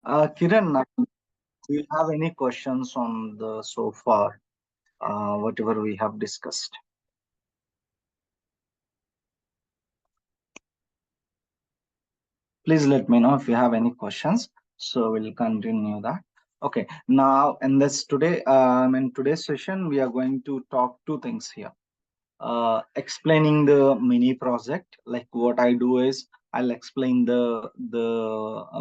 Kiran, do you have any questions on the so far, whatever we have discussed? Please let me know if you have any questions. So we'll continue that. Okay. Now, in this today, in today's session, we are going to talk two things here. Explaining the mini project. Like what I do is I'll explain the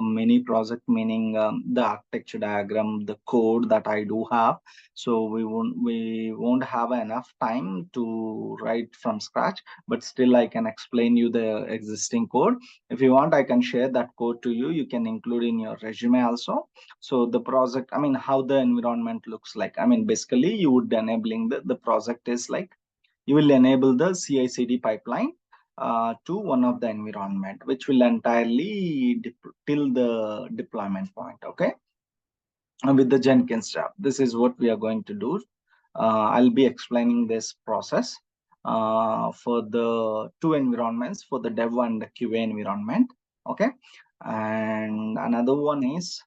mini project, meaning the architecture diagram, the code that I do have. So we won't have enough time to write from scratch, but still I can explain you the existing code. If you want, I can share that code to you. You can include in your resume also. So the project, I mean, how the environment looks like. I mean, basically you would enabling the project is like you will enable the CICD pipeline to one of the environment, which will entirely till the deployment point. Okay, with the Jenkins job. This is what we are going to do. I'll be explaining this process for the two environments, for the dev and the QA environment. Okay, and another one is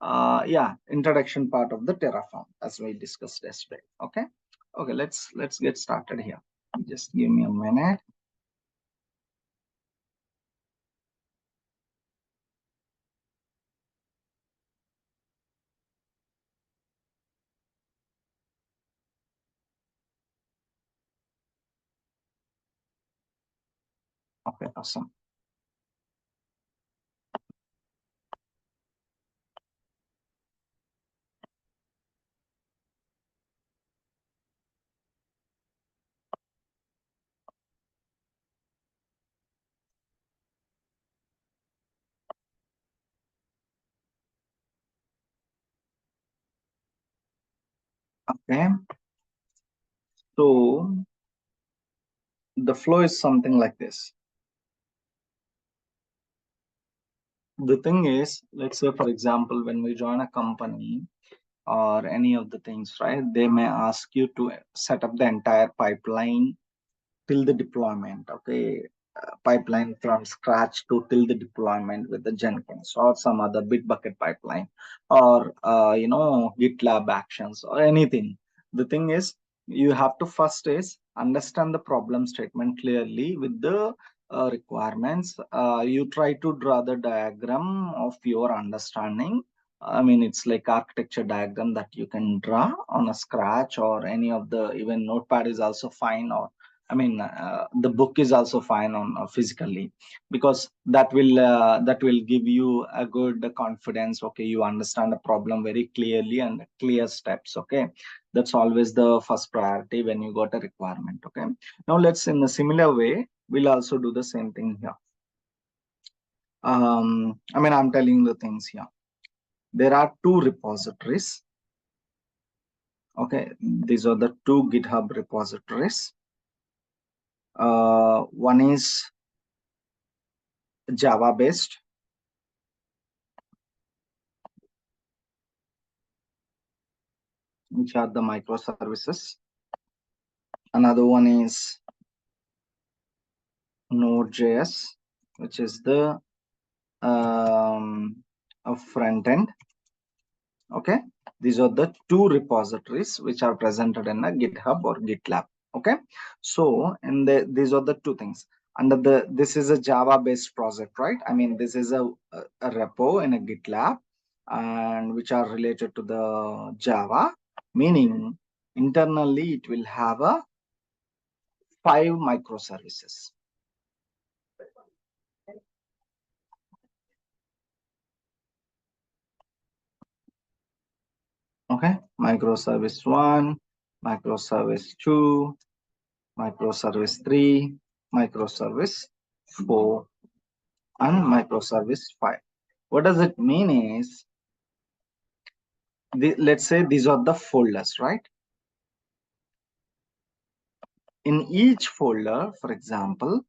yeah, introduction part of the Terraform as we discussed yesterday. Okay, okay, let's get started here. Just give me a minute. Okay, awesome. Okay, so the flow is something like this. The thing is, let's say for example, when we join a company or any of the things, right? They may ask you to set up the entire pipeline till the deployment. Okay, pipeline from scratch to till the deployment with the Jenkins or some other Bitbucket pipeline, or GitLab actions or anything. The thing is, you have to first is understand the problem statement clearly with the requirements. You try to draw the diagram of your understanding. I mean, it's like architecture diagram that you can draw on a scratch, or any of the, even notepad is also fine, or I mean, the book is also fine on physically, because that will give you a good confidence. Okay, you understand the problem very clearly and clear steps. Okay, that's always the first priority when you got a requirement. Okay, now let's, in a similar way, we'll also do the same thing here. I mean, I'm telling the things here. There are two repositories. Okay, these are the two GitHub repositories. One is Java based, which are the microservices. Another one is Node.js, which is the front end. Okay, these are the two repositories which are presented in a GitHub or GitLab. Okay, so these are the two things. Under this is a Java based project, right? I mean, this is a repo in a GitLab, and which are related to the Java, meaning internally it will have a 5 microservices. Okay, microservice 1, microservice 2, microservice 3, microservice 4, and microservice 5. What does it mean is, let's say these are the folders, right? In each folder, for example,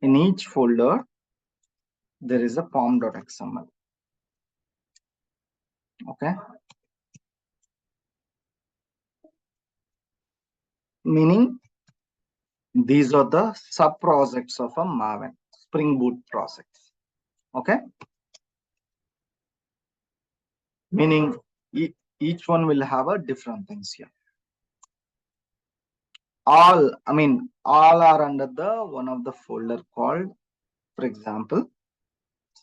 in each folder, there is a pom.xml. Okay, meaning these are the sub projects of a Maven. Spring Boot projects. Okay, meaning each one will have a different things here. All are under the one of the folder called, for example,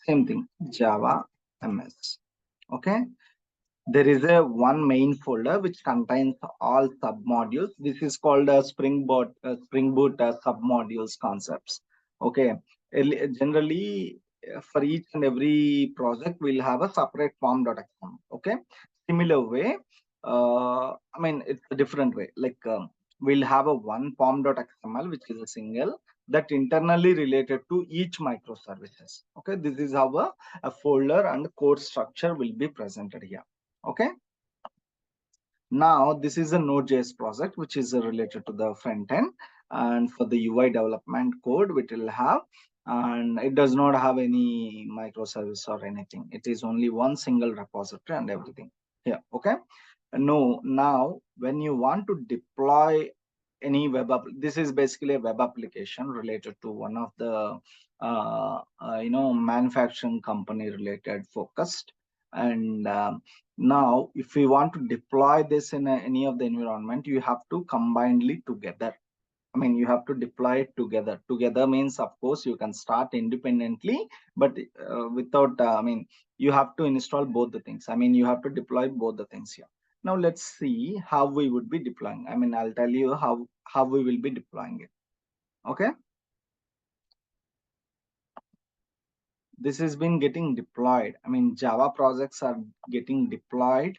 same thing, Java MS. Okay, there is a one main folder which contains all submodules. This is called a Spring Boot submodules concepts. Okay, generally for each and every project we'll have a separate form.xml. Okay, similar way. It's a different way. Like we'll have a one form.xml which is a single that internally related to each microservices. Okay, this is how a folder and code structure will be presented here. Okay, now this is a Node.js project which is related to the front end, and for the UI development code which will have, and it does not have any microservice or anything. It is only one single repository and everything here. Okay, now when you want to deploy any this is basically a web application related to one of the manufacturing company related focused, and now if we want to deploy this in any of the environment, you have to combinedly together. You have to deploy it together. Together means, of course, you can start independently, but without, you have to install both the things. You have to deploy both the things here. Now let's see how we would be deploying. I'll tell you how we will be deploying it. Okay. This has been getting deployed. Java projects are getting deployed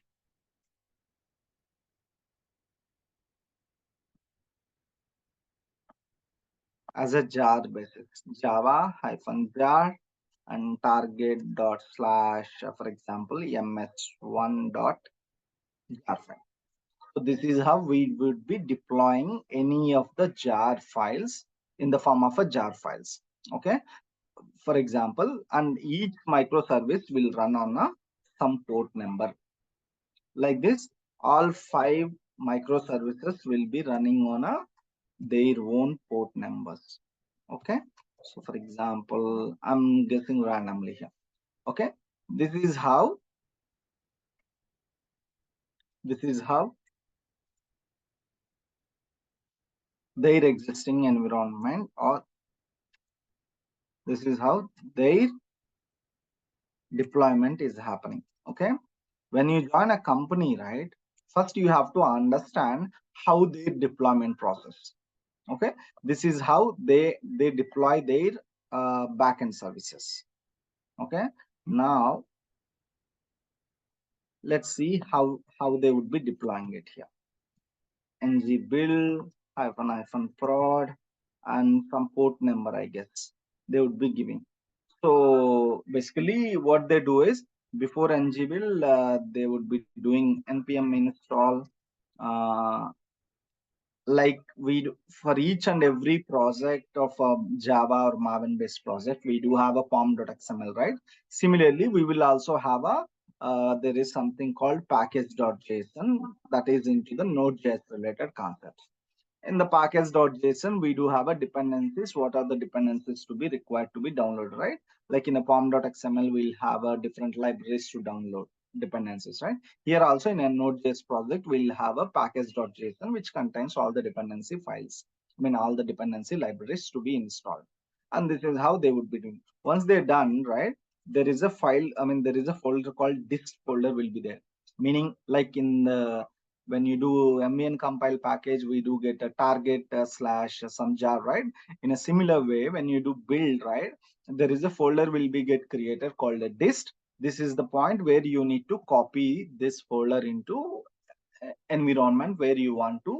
as a jar basis. Java -jar and target dot slash, for example, ms1 dot jar file. So this is how we would be deploying any of the jar files in the form of a jar files. Okay, for example, and each microservice will run on some port number. Like this, all 5 microservices will be running on their own port numbers. Okay, so for example, I'm guessing randomly here. Okay, this is how their existing environment, or this is how their deployment is happening. Okay, when you join a company, right, first you have to understand how their deployment process. Okay, this is how they deploy their backend services. Okay, now let's see how they would be deploying it here. Ng build -- prod and some port number, I guess they would be giving. So basically what they do is, before ng build, they would be doing npm install, like we do for each and every project of Java or Maven based project. We do have a pom.xml, right? Similarly, we will also have a there is something called package.json that is into the Node.js related concepts. In the package.json, we do have a dependencies. What are the dependencies to be required to be downloaded, right? Like in a pom.xml, we'll have a different libraries to download dependencies, right? Here also in a Node.js project, we'll have a package.json which contains all the dependency files. All the dependency libraries to be installed. And this is how they would be doing. Once they're done, right, there is a file, there is a folder called dist folder will be there. Meaning, like in the when you do ambient compile package, we do get a target slash some jar, right? In a similar way, when you do build, right, there is a folder will be get created called a dist. This is the point where you need to copy this folder into environment where you want to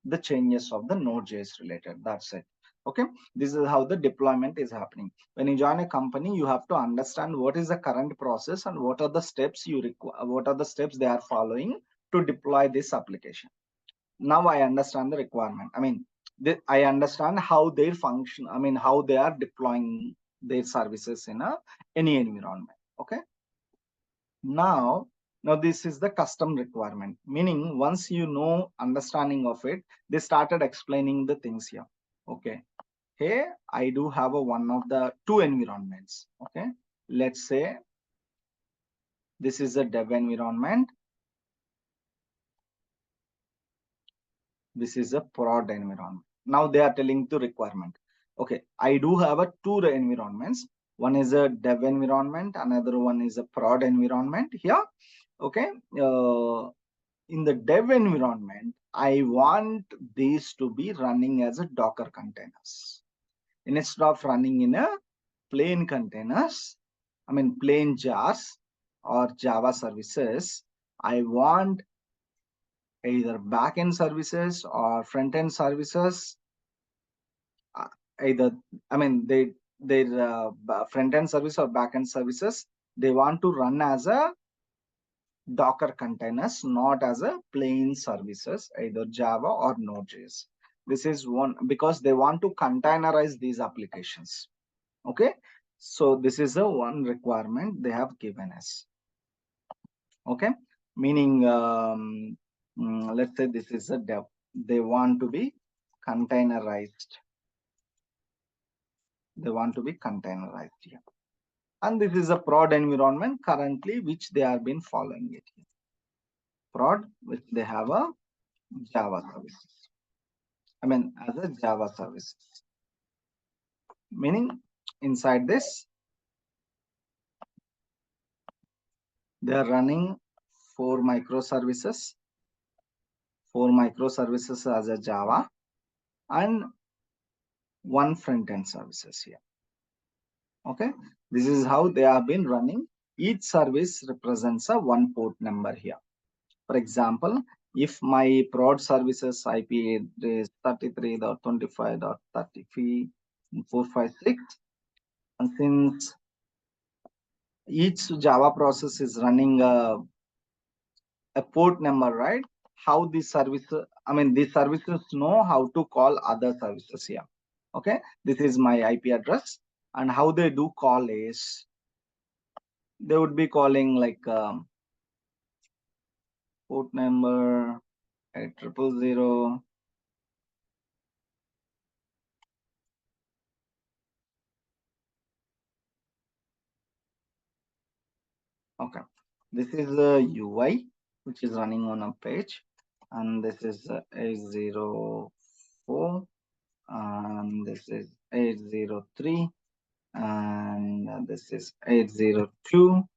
the changes of the Node.js related. That's it. Okay, this is how the deployment is happening. When you join a company, you have to understand what is the current process and what are the steps you require, what are the steps they are following to deploy this application. Now I understand the requirement. I understand how they function. How they are deploying their services in any environment. Okay, now this is the custom requirement, meaning once you know understanding of it, they started explaining the things here. Okay, hey, I do have a one of the two environments. Okay, let's say this is a dev environment. This is a prod environment. Now they are telling the requirement. Okay, I do have a two environments. One is a dev environment, another one is a prod environment here. Okay, in the dev environment, I want these to be running as a Docker containers. Instead of running in a plain containers, I mean plain jars or Java services, I want either backend services or front end services. uh, Either, I mean, their front end service or backend services, they want to run as a Docker containers, not as a plain services, either Java or Node.js. This is one because they want to containerize these applications. Okay, so this is the one requirement they have given us. Okay, meaning let's say this is a dev. They want to be containerized. They want to be containerized here. And this is a prod environment currently, which they have been following it here. Prod, which they have a Java services. I mean, as a Java services. Meaning, inside this, they are running four microservices as a Java and one front-end services here. Okay, this is how they have been running. Each service represents a one port number here. For example, if my prod services IP address 33.25.33.456, and since each Java process is running a port number, right? How the service, I mean, these services know how to call other services here. Okay, this is my IP address, and how they do call is they would be calling like port number 8000. Okay, this is the UI which is running on a page, and this is 804, and this is 803, and this is 802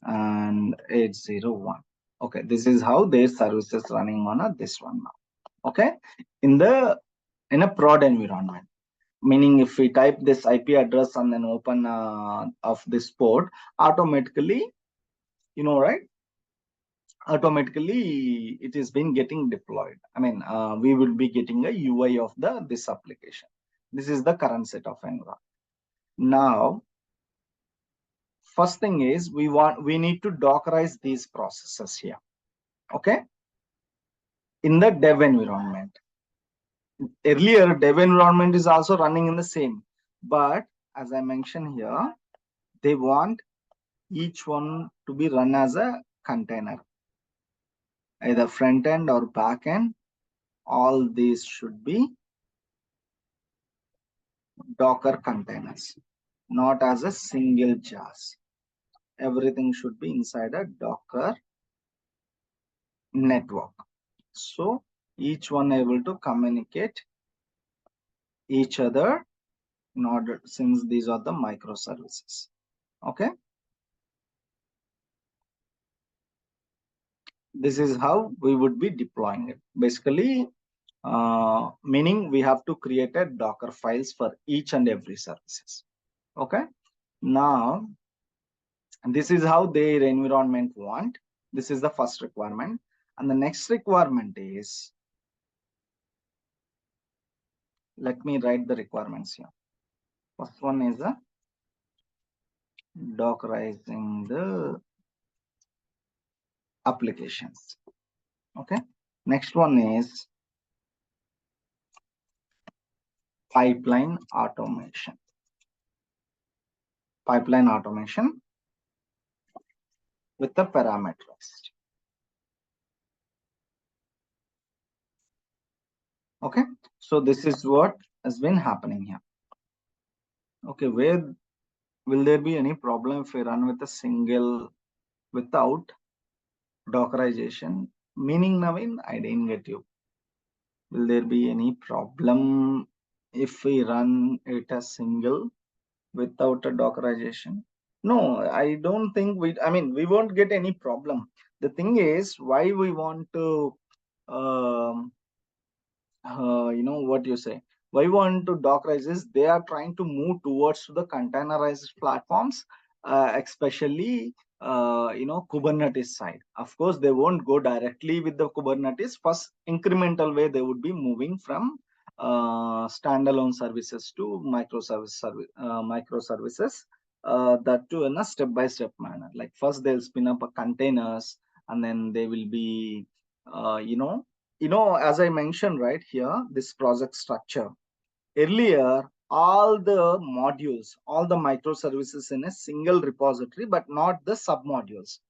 and 801. Okay, this is how their service is running on a this one now. Okay, in a prod environment, meaning if we type this IP address and then open of this port, automatically, right, automatically it is been getting deployed. I mean, we will be getting a UI of this application. This is the current set of environment. Now, first thing is we need to Dockerize these processes here. Okay, in the dev environment. Earlier, dev environment is also running in the same, but as I mentioned here, they want each one to be run as a container, either front end or back end. All these should be Docker containers, not as a single jars. Everything should be inside a Docker network. So each one able to communicate each other in order, since these are the microservices. Okay, this is how we would be deploying it. Basically, meaning we have to create a Docker files for each and every services. Okay, now this is how their environment want. This is the first requirement, and the next requirement is, let me write the requirements here. First one is a Dockerizing the applications. Okay, next one is pipeline automation. Pipeline automation with the parameterized. Okay, so this is what has been happening here. Okay, where will there be any problem if we run with a single without Dockerization? Meaning, Naveen, I didn't get you. Will there be any problem if we run it as single without a Dockerization? No, I don't think I mean, we won't get any problem. The thing is, why we want to um, what you say, why we want to dockerize is they are trying to move towards to the containerized platforms, especially Kubernetes side. Of course they won't go directly with the Kubernetes. First incremental way they would be moving from standalone services to microservices, that too in a step by step manner. Like first they'll spin up a containers, and then they will be uh, you know as I mentioned right here, this project structure. Earlier, all the modules, all the microservices in a single repository, but not the submodules.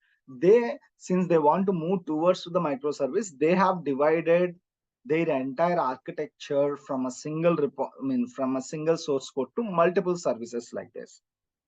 Since they want to move towards the microservice, they have divided their entire architecture from a from a single source code to multiple services like this.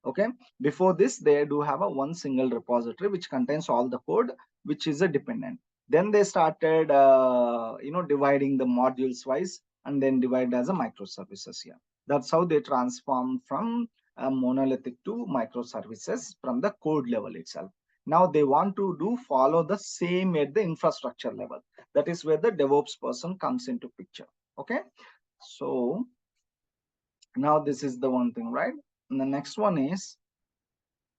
Okay, before this they do have a one single repository which contains all the code, which is a dependent. Then they started dividing the modules wise, and then divide as a microservices here. That's how they transform from a monolithic to microservices from the code level itself. Now they want to do follow the same at the infrastructure level. That is where the DevOps person comes into picture. Okay, so now this is the one thing, right? And the next one is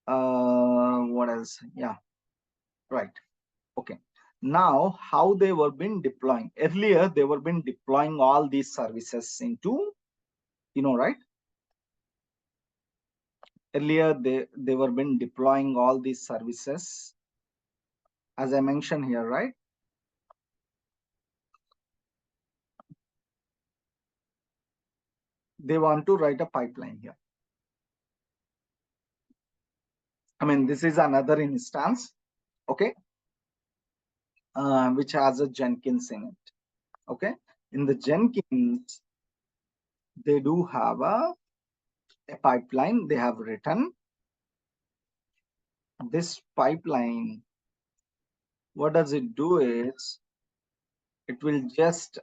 what else? Yeah, right. Okay, now how they were been deploying. Earlier they were been deploying all these services into, right? Earlier they were been deploying all these services, as I mentioned here, right? They want to write a pipeline here. I mean, this is another instance, okay, which has a Jenkins in it. Okay, in the Jenkins they do have a pipeline they have written. This pipeline, what does it do is it will just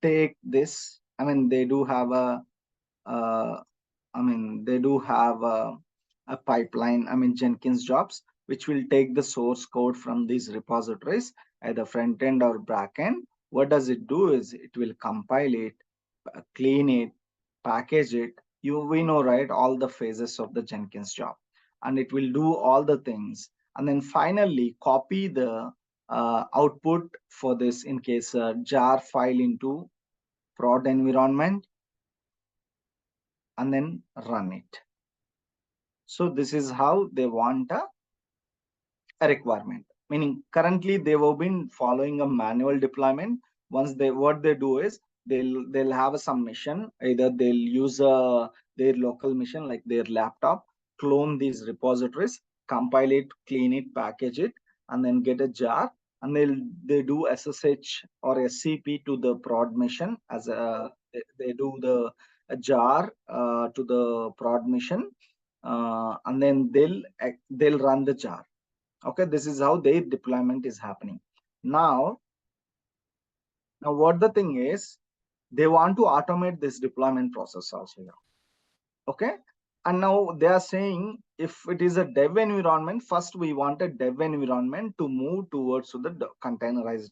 take this. I mean, they do have uh, they do have a pipeline, I mean, Jenkins jobs, which will take the source code from these repositories, either front end or back end. What does it do is it will compile it, clean it, package it. We know, right, all the phases of the Jenkins job, and it will do all the things. And then finally copy the output for this in case jar file into prod environment, and then run it. So this is how they want a requirement. Meaning currently they have been following a manual deployment. Once what they do is they'll have a submission. Either they'll use their local machine like their laptop, clone these repositories, compile it, clean it, package it, and then get a jar. And they do SSH or SCP to the prod machine as they do the a jar to the prod machine, and then they'll run the jar. Okay, this is how their deployment is happening. Now now what the thing is, they want to automate this deployment process also here. Okay, and now they are saying if it is a dev environment, first we want a dev environment to move towards to the containerized.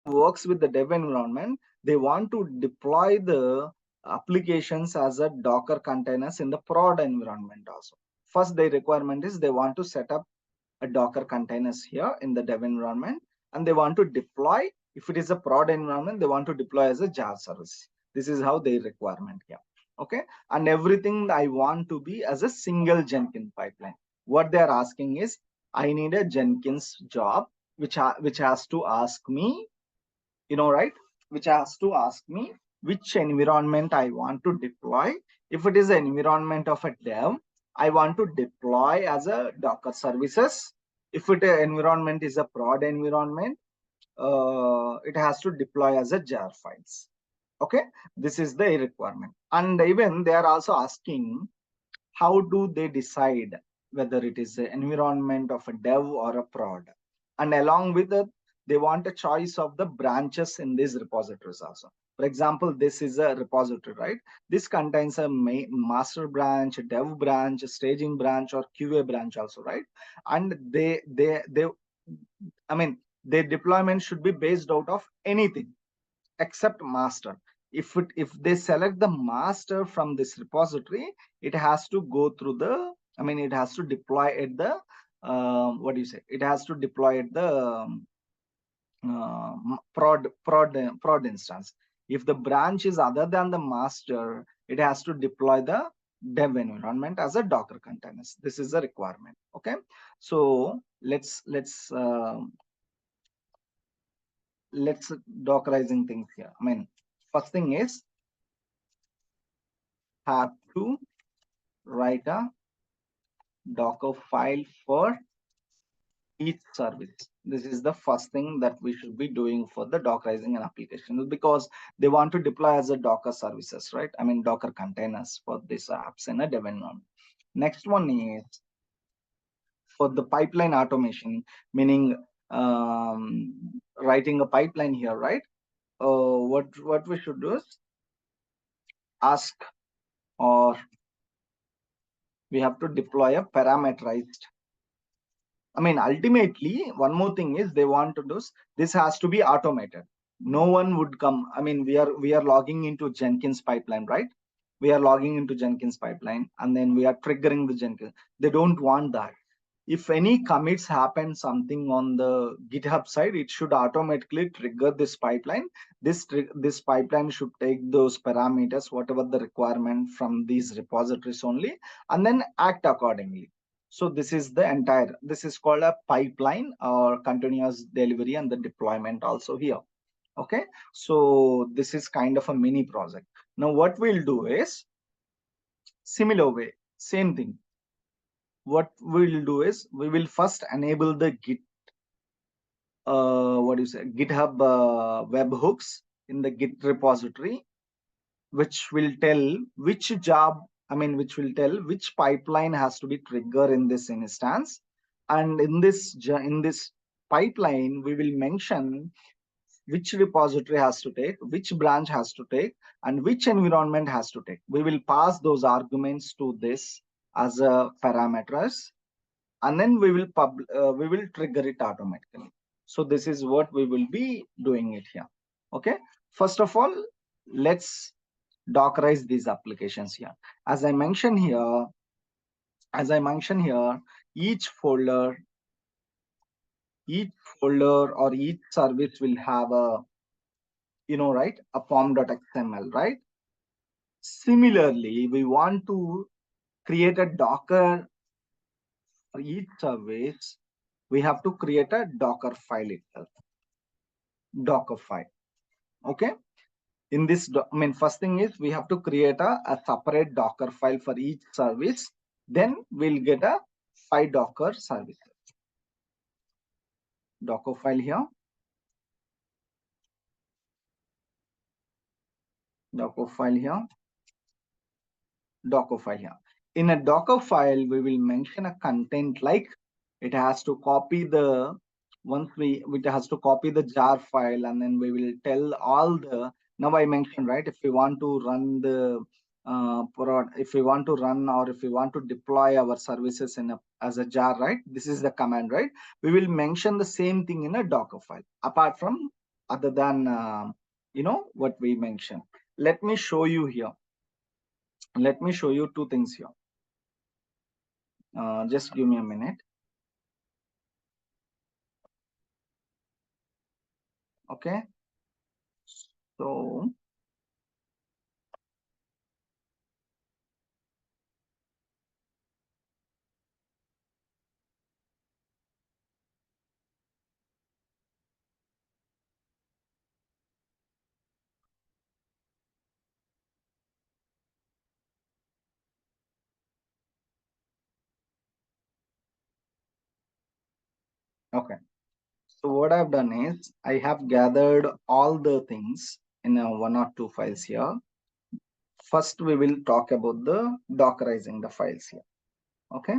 Everything works with the dev environment. They want to deploy the applications as a Docker containers in the prod environment also. First their requirement is they want to set up a Docker containers here in the dev environment, and they want to deploy. If it is a prod environment, they want to deploy as a jar service. This is how their requirement here. Okay, and everything I want to be as a single Jenkins pipeline. What they are asking is, I need a Jenkins job which has to ask me, right? Which has to ask me which environment I want to deploy. If it is an environment of a dev, I want to deploy as a Docker services. If it environment is a prod environment, it has to deploy as a jar files. Okay, this is the requirement. And even they are also asking, how do they decide whether it is the environment of a dev or a prod? And along with it, they want a choice of the branches in these repositories also. For example, this is a repository, right? This contains a master branch, a dev branch, a staging branch, or QA branch also, right? And they I mean, their deployment should be based out of anything except master. If they select the master from this repository, it has to go through the, it has to deploy at the, what do you say, it has to deploy at the prod instance. If the branch is other than the master, it has to deploy the dev environment as a Docker containers. This is a requirement. Okay, so let's Dockerizing things here. First thing is, have to write a Docker file for each service. This is the first thing that we should be doing for the Dockerizing an application, because they want to deploy as a Docker services, right? Docker containers for these apps in a dev environment. Next one is for the pipeline automation, meaning writing a pipeline here, right? What we should do is ask, or we have to deploy a parameterized. Ultimately, one more thing is they want to do this has to be automated. No one would come. We are logging into Jenkins pipeline, right? We are logging into Jenkins pipeline, and then we are triggering the Jenkins. They don't want that. If any commits happen something on the GitHub side, it should automatically trigger this pipeline. This pipeline should take those parameters, whatever the requirement from these repositories only, and then act accordingly. So this is called a pipeline or continuous delivery and the deployment also here. Okay, so this is kind of a mini project. Now what we'll do is similar way, same thing. What we'll do is we will first enable the GitHub webhooks in the Git repository, which will tell which job, which will tell which pipeline has to be triggered in this instance. And in this pipeline, we will mention which repository has to take, which branch has to take, and which environment has to take. We will pass those arguments to this as a parameters, and then we will trigger it automatically. So this is what we will be doing it here. Okay, first of all, let's Dockerize these applications here. As I mentioned here, each folder or each service will have a, right, a form.xml, right? Similarly, we want to create a Docker for each service. We have to create a Docker file itself. Docker file. Okay. In this, first thing is we have to create a separate Docker file for each service. Then we'll get a 5 Docker services. Docker file here. Docker file here. Docker file here. In a Docker file, we will mention a content like it has to copy the it has to copy the jar file, and then we will tell all the, now I mentioned, right, if we want to run the if we want to run, or if we want to deploy our services in as a jar, right, this is the command, right? We will mention the same thing in a Docker file, apart from other than what we mentioned. Let me show you here. Let me show you two things here. Just give me a minute. Okay, so okay, So what I've done is I have gathered all the things in a one or two files here. First, we will talk about the dockerizing the files here. Okay.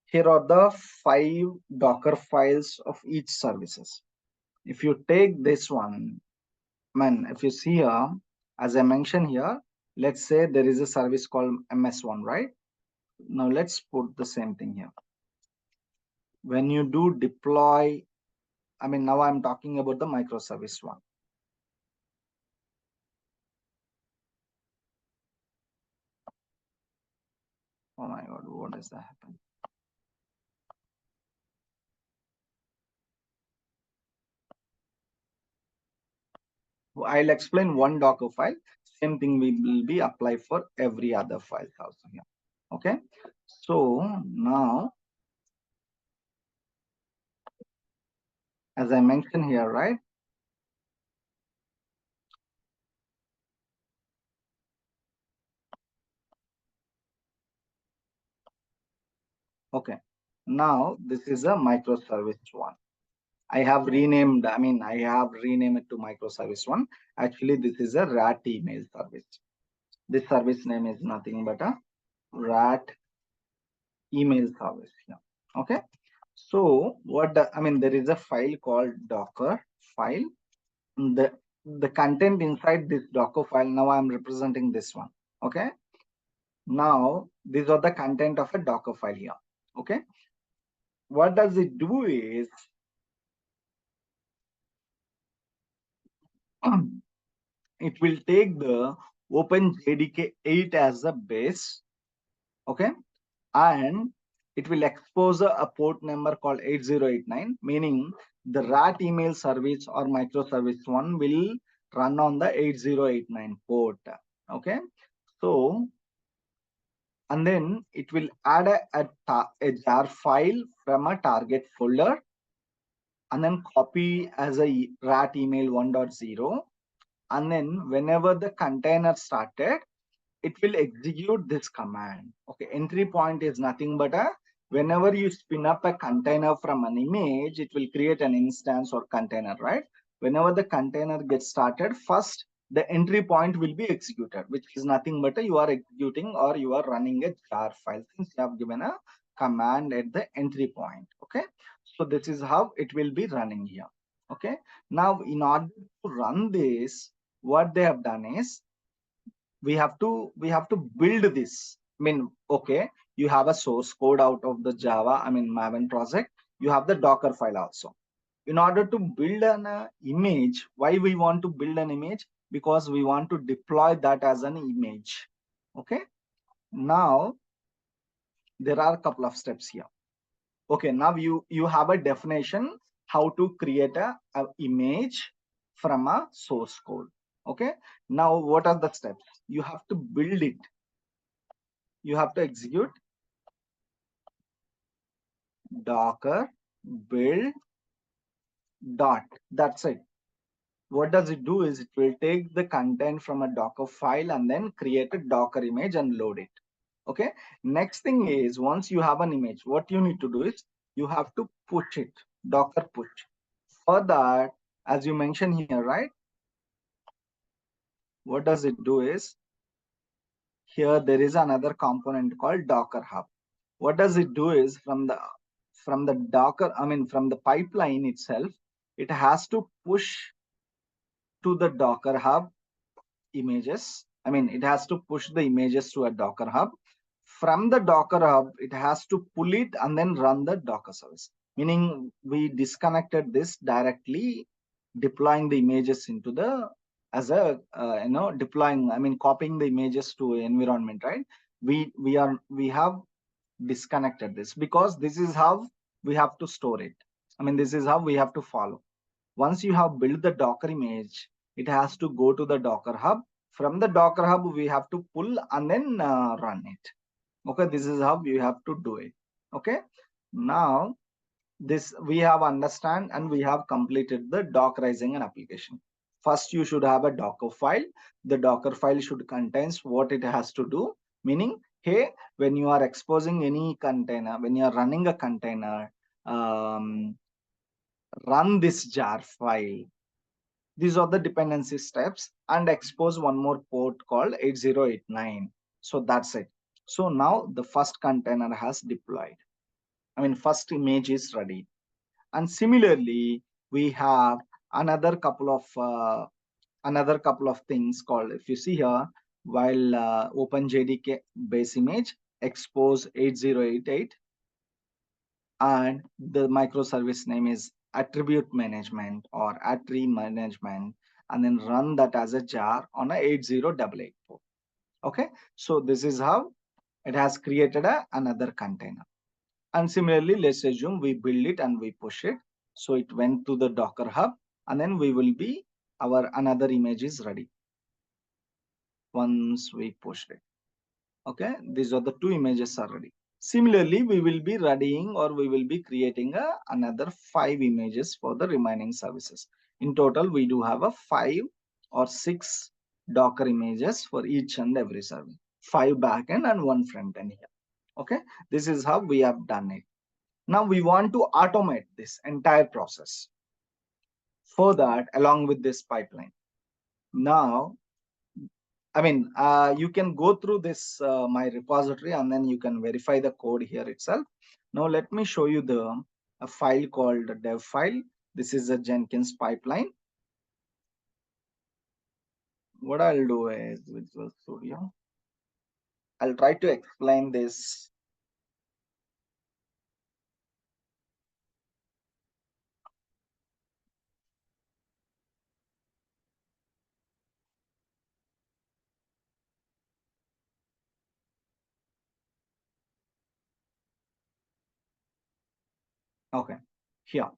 Here are the 5 Docker files of each services. If you take this one, man, if you see here, as I mentioned here, let's say there is a service called MS1, right? Now let's put the same thing here. When you do deploy, I mean, now I'm talking about the microservice one. Oh my God, what does that happen? I'll explain one Docker file. Same thing will be applied for every other file also here. Okay. So now, as I mentioned here, right? Okay. Now this is a microservice one. I have renamed, I have renamed it to microservice one. Actually, this is a RAT email service. This service name is nothing but a RAT email service here. Okay. So what there is a file called Docker file. The content inside this Docker file, now I'm representing this one. Okay. Now these are the content of a Docker file here. Okay. What does it do is it will take the OpenJDK 8 as a base. Okay. And it will expose a port number called 8089, meaning the RAT email service or microservice one will run on the 8089 port. Okay. So, and then it will add a jar file from a target folder and then copy as a RAT email 1.0. And then whenever the container started, it will execute this command. Okay, entry point is nothing but a whenever you spin up a container from an image, it will create an instance or container, right? Whenever the container gets started, first the entry point will be executed, which is nothing but you are executing or you are running a jar file since you have given a command at the entry point. Okay, so this is how it will be running here. Okay, now in order to run this, what they have done is we have to build this. Okay, you have a source code out of the Java, Maven project. You have the Docker file also. In order to build an image, why we want to build an image? Because we want to deploy that as an image. Okay, now there are a couple of steps here. Okay, now you have a definition how to create a image from a source code. Okay, now what are the steps? You have to build it. You have to execute docker build dot. That's it. What does it do is it will take the content from a Docker file and then create a Docker image and load it. Okay. Next thing is once you have an image, what you need to do is you have to push it, Docker push. For that, as you mentioned here, right? What does it do is here there is another component called Docker Hub. What does it do is from the Docker, from the pipeline itself, it has to push to the Docker Hub images. It has to push the images to a Docker Hub. From the Docker Hub, it has to pull it and then run the Docker service. Meaning we disconnected this directly, deploying the images into the as a deploying. Copying the images to environment, right? We have disconnected this because this is how we have to store it. This is how we have to follow. Once you have built the Docker image, it has to go to the Docker Hub. From the Docker Hub, we have to pull and then run it. Okay, this is how you have to do it. Okay, now this we have understand and we have completed the Dockerizing an application. First, you should have a Docker file. The Docker file should contains what it has to do, meaning Hey, when you are exposing any container, when you are running a container, run this jar file. These are the dependency steps, and expose one more port called 8089. So that's it. So now the first container has deployed. I mean, first image is ready. And similarly, we have another couple of things called, if you see here, while OpenJDK base image expose 8088, and the microservice name is attribute management or attri management, and then run that as a jar on a 8088 port. Okay, so this is how it has created another container. And similarly, let's assume we build it and we push it. So it went to the Docker hub, and then we will be, our another image is ready once we pushed it. Okay, these are the two images already. Similarly, we will be readying, or we will be creating another 5 images for the remaining services. In total, we do have a 5 or 6 Docker images for each and every service. 5 backend and 1 front end here. Okay, this is how we have done it. Now we want to automate this entire process. For that, along with this pipeline. Now, I mean, you can go through this my repository, and then you can verify the code here itself. Now let me show you a file called dev file. This is a Jenkins pipeline. What I'll do is Visual Studio, I'll try to explain this. Okay, here.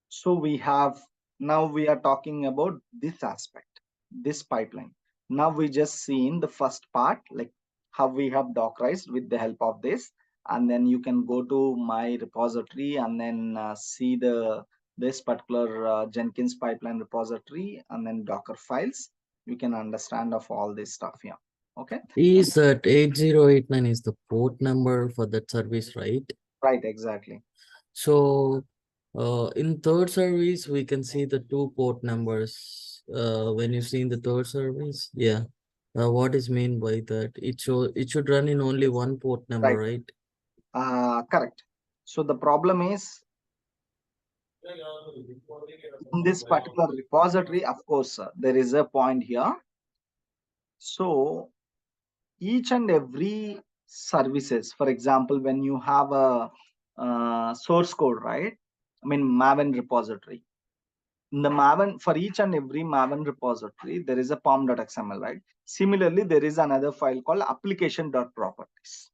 So we have, now we are talking about this aspect, this pipeline. Now we just seen the first part, like how we have Dockerized with the help of this, and then you can go to my repository and then see this particular Jenkins pipeline repository and then Docker files. You can understand of all this stuff here. Okay. Is that 8089 is the port number for that service, right? Right, exactly. So in third service, we can see the two port numbers. When you see in the third service, yeah. What is mean by that? It should run in only one port number, Right. right? Correct. So the problem is, in this particular repository, of course, there is a point here. So each and every services, for example, when you have a source code, right? I mean, Maven repository. In the Maven, for each and every Maven repository, there is a pom.xml, right? Similarly, there is another file called application.properties.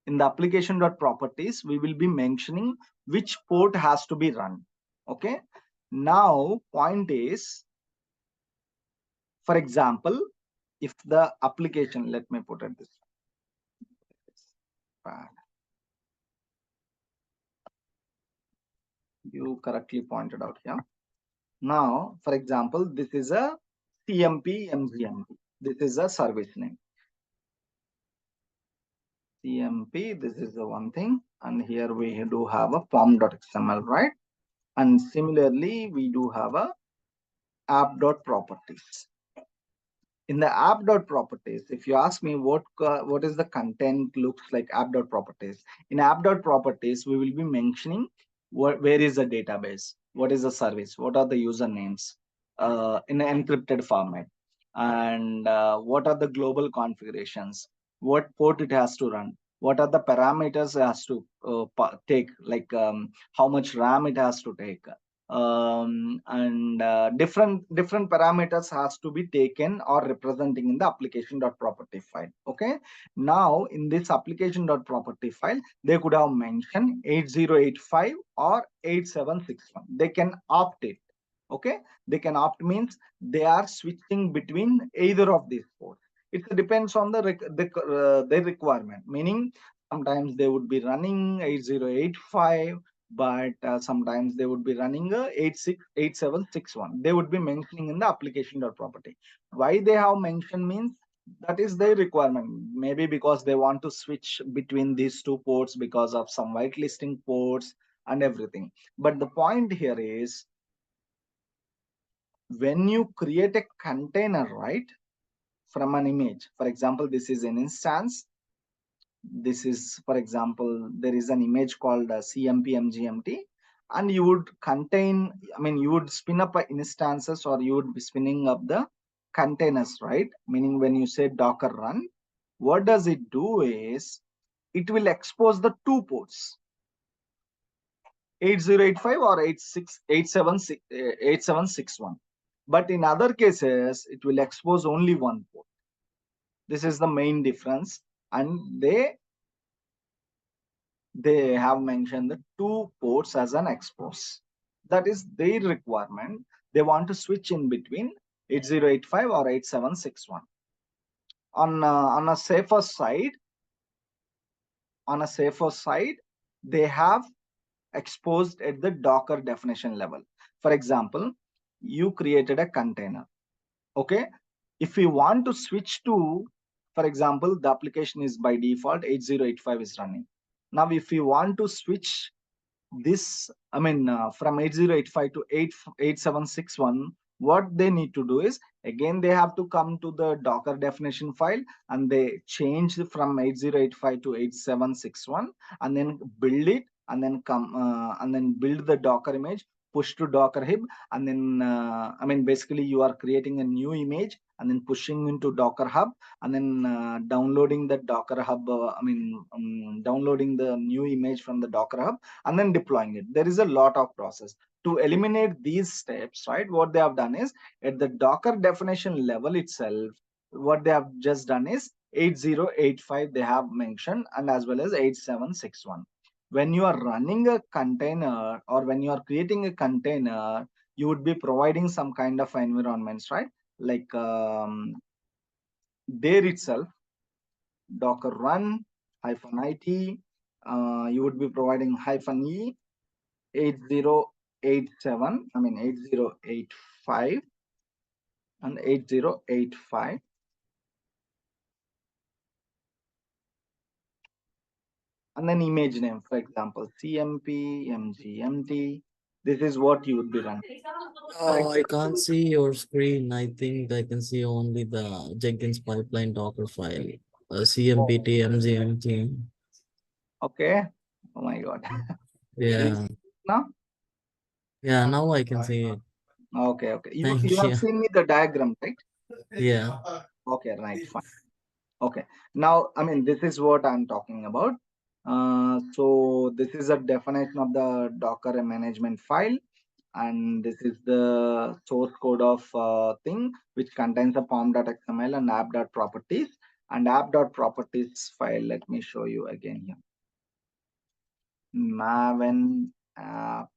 In the application.properties, we will be mentioning which port has to be run. Okay. Now, point is, for example, if the application, let me put it this way. You correctly pointed out here. Now, for example, this is a CMP MGMP. This is a service name. CMP, this is the one thing. And here we do have a form.xml, right? And similarly, we do have a app.properties. In the app.properties, if you ask me what is the content looks like app.properties, in app.properties, we will be mentioning where is the database, what is the service, what are the usernames in an encrypted format, and what are the global configurations, what port it has to run, what are the parameters it has to take, like how much RAM it has to take, and different parameters has to be taken or representing in the application.property file. Okay, now in this application.property file, they could have mentioned 8085 or 8761. They can opt it. Okay, they can opt means they are switching between either of these ports. It depends on their requirement, meaning sometimes they would be running 8085, but sometimes they would be running a 8761. They would be mentioning in the application.property. Why they have mentioned means That is their requirement. Maybe because they want to switch between these two ports because of some whitelisting ports and everything. But the point here is, when you create a container, right, from an image, for example, this is an instance. This is, for example, there is an image called cmpmgmt, and you would contain, I mean, you would spin up instances, or you would be spinning up the containers, right? Meaning, when you say docker run, what does it do is, it will expose the two ports, 8085 or 8761. But in other cases, it will expose only one port. This is the main difference. And they have mentioned the two ports as an expose. That is their requirement. They want to switch in between 8085 or 8761. On a safer side, they have exposed at the Docker definition level. For example, you created a container. Okay. If you want to switch to, for example, the application is by default 8085 is running. Now, if you want to switch this, I mean, from 8085 to 8761, what they need to do is, again, they have to come to the Docker definition file, and they change from 8085 to 8761, and then build it, and then come and then build the Docker image, push to Docker hib, and then I mean, basically, you are creating a new image and then pushing into Docker hub, and then downloading the Docker hub, downloading the new image from the Docker hub, and then deploying it. There is a lot of process. To eliminate these steps, right, what they have done is, at the Docker definition level itself, what they have just done is 8085 they have mentioned, and as well as 8761. When you are running a container, or when you are creating a container, you would be providing some kind of environments, right? Like there itself, Docker run -it, you would be providing -e 8087, I mean 8085 and 8085, and then image name, for example, cmp mgmt. This is what you would be running. Oh, I can't see your screen. I think I can see only the Jenkins pipeline Docker file, CMPT, MGMT. Okay. Oh my God. Is Yeah, now? yeah. Now I can see it. Okay, okay. You Thank have you. seen me the diagram, right? Yeah. Okay, right, fine. Okay. Now, I mean, this is what I'm talking about. So this is a definition of the Docker management file, and this is the source code of thing, which contains the pom.xml and app.properties. And app.properties file, let me show you again here. Maven app,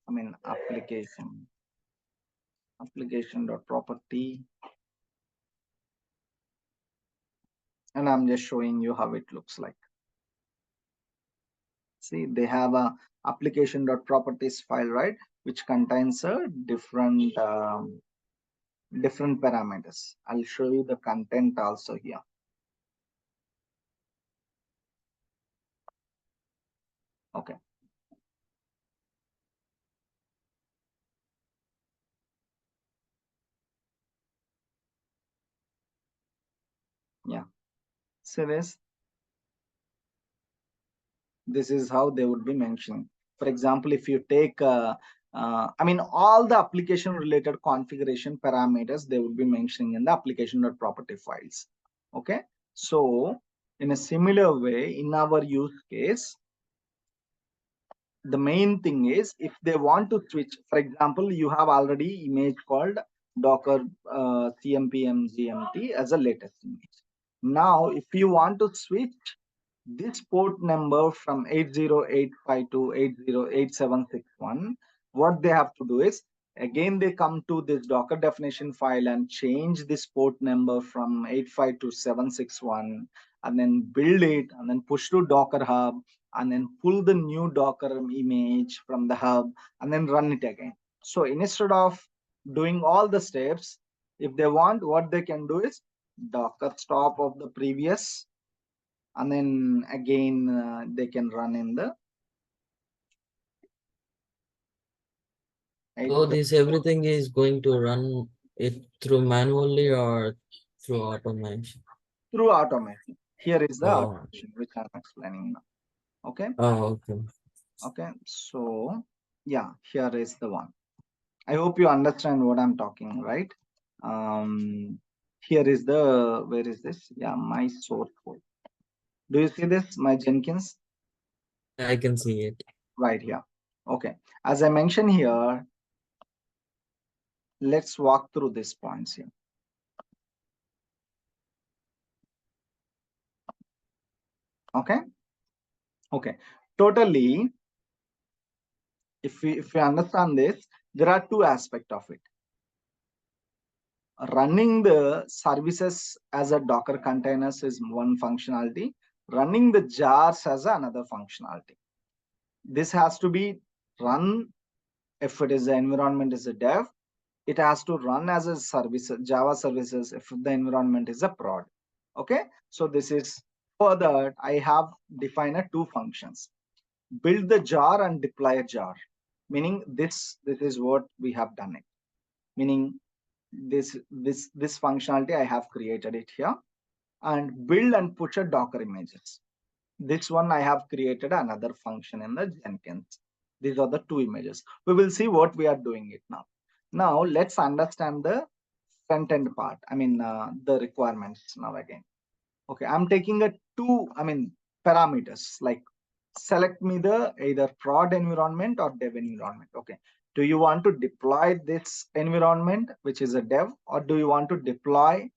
I mean, application.property, and I'm just showing you how it looks like. See, they have a application.properties file, right, which contains a different parameters. I'll show you the content also here. Okay. Yeah. So this is how they would be mentioning. For example, if you take, I mean, all the application related configuration parameters, they would be mentioning in the application.property files. Okay. So in a similar way, in our use case, the main thing is, if they want to switch, for example, you have already image called Docker cmpmgmt as a latest image. Now, if you want to switch this port number from 8085 to 808761, what they have to do is, again, they come to this Docker definition file and change this port number from 85 to 761, and then build it, and then push to Docker hub, and then pull the new Docker image from the hub, and then run it again. So instead of doing all the steps, if they want, what they can do is, Docker stop of the previous, and then again they can run in the So 8. this everything is going to run it through manually or through automation? Through automation. Here is the Oh, automation which I'm explaining now. Okay. okay. Okay. So yeah, here is the one. I hope you understand what I'm talking, right? Here is the, where is this? Yeah, my source code. Do you see this, my Jenkins? Yeah, I can see it. Right here. Okay. As I mentioned here, let's walk through these points here. Okay. Okay. Totally, if we understand this, there are two aspects of it. Running the services as a Docker containers is one functionality. Running the jars as another functionality. This has to be run if it is the environment is a dev. It has to run as a service, Java services if the environment is a prod. Okay. So this is, for that I have defined a two functions. Build the jar and deploy a jar. Meaning this is what we have done it. Meaning this functionality I have created it here, and build and push a Docker images. This one I have created another function in the Jenkins. These are the two images. We will see what we are doing it now. Now let's understand the front end part. I mean the requirements now again. Okay, I'm taking a two, I mean parameters, like select me the either prod environment or dev environment. Okay, do you want to deploy this environment which is a dev, or do you want to deploy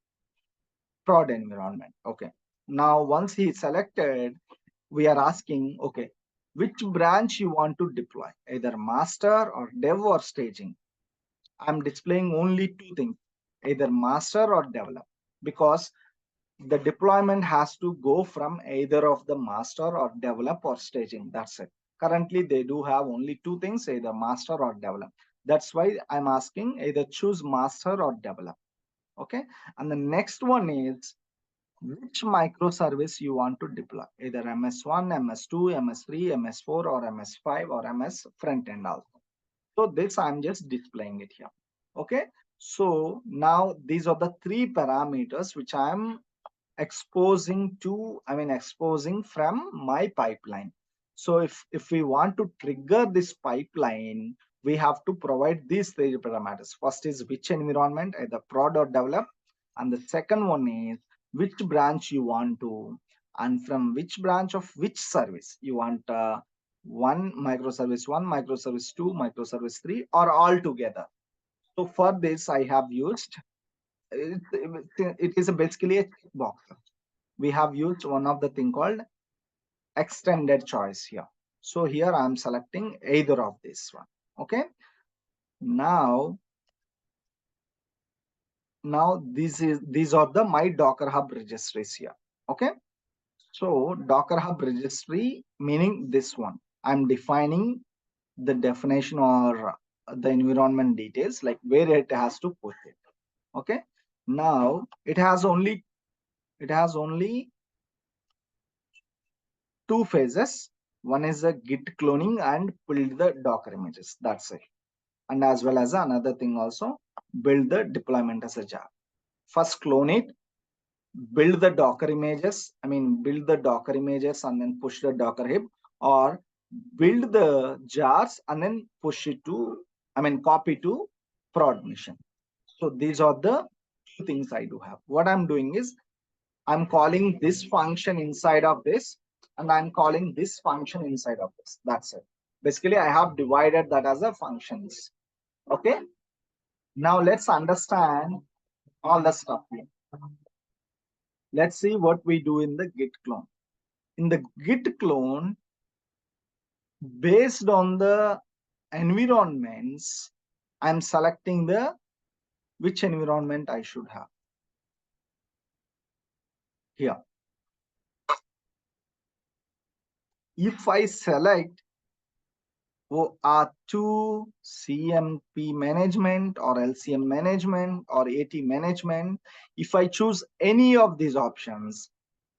prod environment? Okay, now once he selected, we are asking, okay, which branch you want to deploy, either master or dev or staging. I'm displaying only two things, either master or develop, because the deployment has to go from either of the master or develop or staging. That's it. Currently they do have only two things, either master or develop. That's why I'm asking either choose master or develop. Okay, and the next one is which microservice you want to deploy, either ms1, ms2, ms3, ms4, or ms5, or ms front end also. So this I'm just displaying it here. Okay, so now these are the three parameters which I'm exposing to, I mean exposing from my pipeline. So if we want to trigger this pipeline, we have to provide these three parameters. First is which environment, either prod or develop, and the second one is which branch you want to, and from which branch of which service you want, one microservice 1, microservice 2, microservice 3, or all together. So for this I have used, it is basically a checkbox. We have used one of the thing called extended choice here. So here I am selecting either of this one. Okay, now these are the my Docker Hub registries here. Okay, so Docker Hub registry meaning this one, I'm defining the definition or the environment details, like where it has to put it. Okay, now it has only two phases. One is the git cloning and build the Docker images. That's it. And as well as another thing also, build the deployment as a jar. First clone it, build the Docker images. I mean, build the Docker images and then push the Docker hib, or build the jars and then push it to, I mean, copy to prod mission. So these are the two things I do have. What I'm doing is I'm calling this function inside of this, and I'm calling this function inside of this. That's it. Basically, I have divided that as a functions. Okay. Now let's understand all the stuff here. Let's see what we do in the git clone. In the git clone, based on the environments, I'm selecting the which environment I should have here. If I select to CMP management or LCM management or AT management, if I choose any of these options,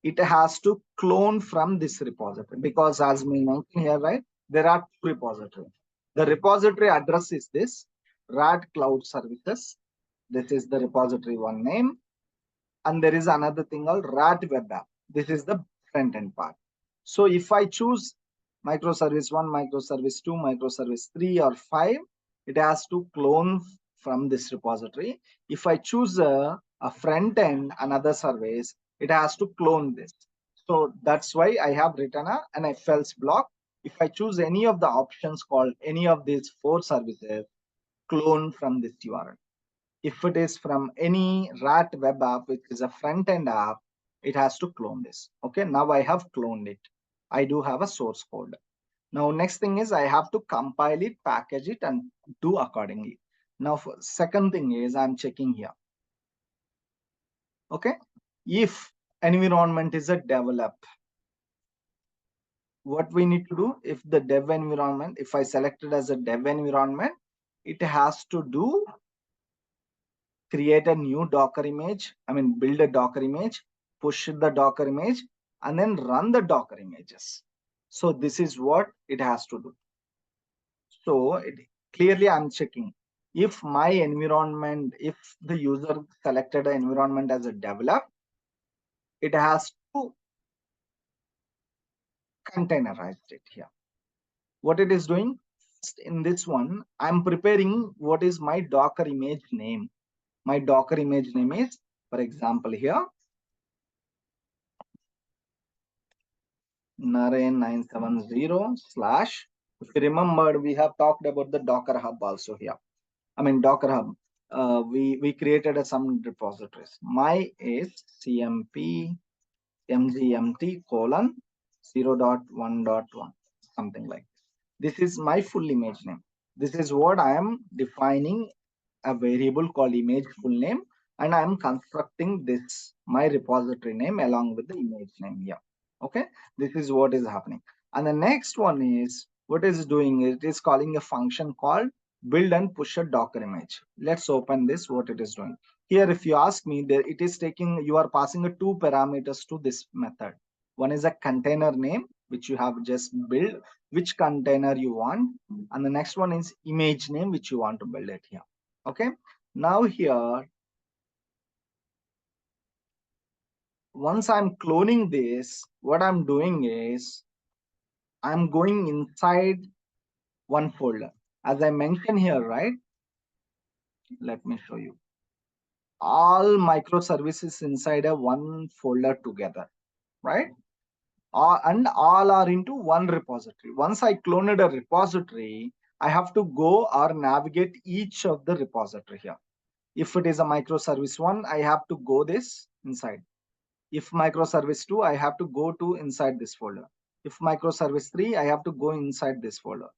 it has to clone from this repository, because as we mentioned here, right, there are two repositories. The repository address is this RAD Cloud Services. This is the repository one name. And there is another thing called RAD Web App. This is the front end part. So if I choose microservice 1, microservice 2, microservice 3 or 5, it has to clone from this repository. If I choose a front end, another service, it has to clone this. So that's why I have written an if else block. If I choose any of the options called any of these four services, clone from this URL. If it is from any RAT web app, which is a front end app, it has to clone this. Okay, now I have cloned it. I do have a source code. Now, next thing is I have to compile it, package it, and do accordingly. Now, second thing is I'm checking here. Okay, if environment is a develop, what we need to do, if the dev environment, if I selected as a dev environment, it has to do create a new Docker image, build a Docker image, push the Docker image, and then run the Docker images. So this is what it has to do. So clearly I'm checking if my environment, if the user selected an environment as a develop, it has to containerize it here. What it is doing, in this one, I'm preparing what is my Docker image name. My Docker image name is, for example, here, Naren970 slash. If you remember, we have talked about the Docker Hub also here. Docker Hub. We created some repositories. My is CMP mgmt colon 0.1.1, something like this. This is my full image name. This is what I am defining a variable called image full name, and I am constructing this my repository name along with the image name here. Okay, this is what is happening. And the next one is what is doing, it is calling a function called build and push a Docker image. Let's open this, what it is doing here. If you ask me, there it is taking, you are passing a two parameters to this method. One is a container name which you have just built, which container you want, and the next one is image name which you want to build it here. Okay, now here, once I'm cloning this, what I'm doing is I'm going inside one folder. As I mentioned here, right? Let me show you. All microservices inside a one folder together, right? And all are into one repository. Once I cloned a repository, I have to go or navigate each of the repository here. If it is a microservice one, I have to go this inside. If microservice 2, I have to go to inside this folder. If microservice 3, I have to go inside this folder.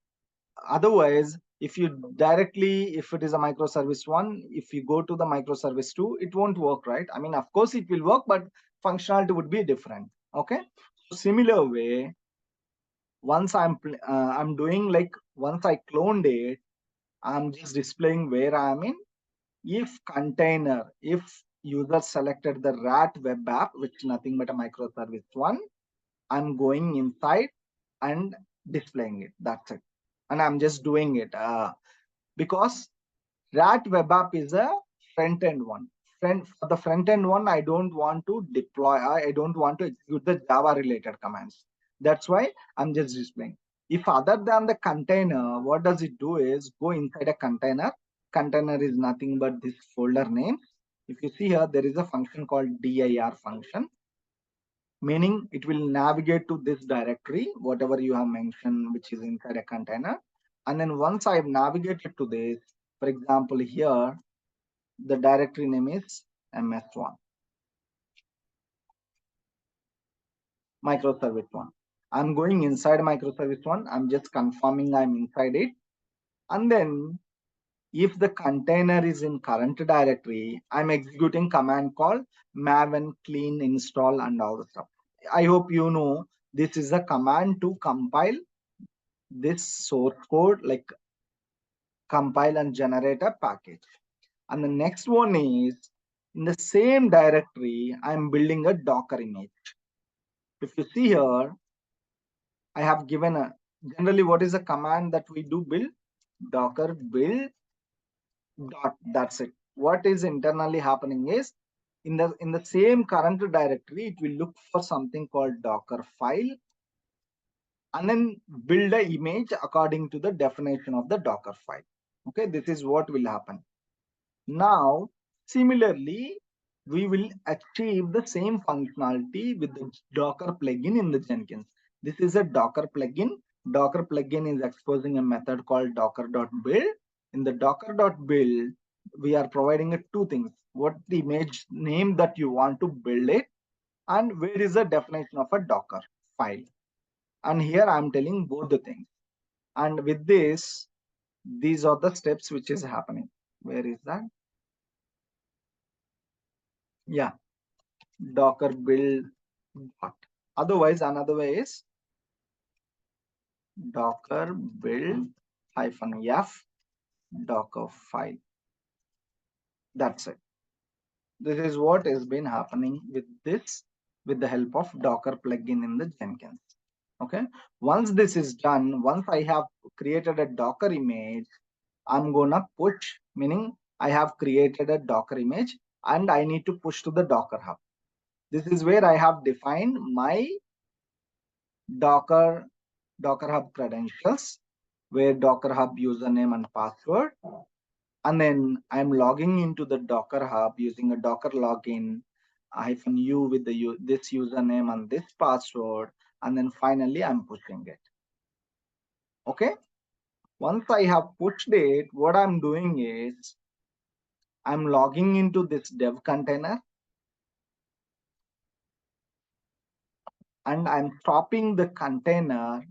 Otherwise, if you directly, if it is a microservice 1, if you go to the microservice 2, it won't work, right? Of course it will work, but functionality would be different. Okay, so similar way, once I'm doing, like, once I cloned it, I'm just displaying where I'm in. If container, if user selected the RAT web app, which is nothing but a microservice one, I'm going inside and displaying it. That's it. And I'm just doing it because RAT web app is a front end one. For the front end one, I don't want to deploy, I don't want to execute the Java related commands. That's why I'm just displaying. If other than the container, what does it do is go inside a container. Container is nothing but this folder name. If you see here, there is a function called dir function, meaning it will navigate to this directory, whatever you have mentioned, which is inside a container. And then once I've navigated to this, for example, here, the directory name is ms1, microservice one. I'm going inside microservice one. I'm just confirming I'm inside it. And then if the container is in current directory, I'm executing command called maven clean install and all the stuff. I hope you know this is a command to compile this source code, like compile and generate a package. And the next one is, in the same directory, I'm building a Docker image. If you see here, I have given a, generally what is the command that we do build? Docker build dot, that's it. What is internally happening is, in the same current directory, it will look for something called Docker file, and then build a image according to the definition of the Docker file. Okay, this is what will happen. Now, similarly, we will achieve the same functionality with the Docker plugin in the Jenkins. This is a Docker plugin. Docker plugin is exposing a method called docker.build. In the docker.build, we are providing two things. What the image name that you want to build it, and where is the definition of a Docker file. And here I am telling both the things. And with this, these are the steps which is happening. Where is that? Yeah, Docker build dot. Otherwise, another way is Docker build -f Docker file. That's it. This is what has been happening with this, with the help of Docker plugin in the Jenkins. Okay. Once this is done, once I have created a Docker image, I'm gonna push, meaning I have created a Docker image and I need to push to the Docker Hub. This is where I have defined my Docker Hub credentials, where Docker Hub username and password. And then I'm logging into the Docker Hub using a Docker login -u with this username and this password. And then finally I'm pushing it. Okay. Once I have pushed it, what I'm doing is I'm logging into this dev container and I'm stopping the container.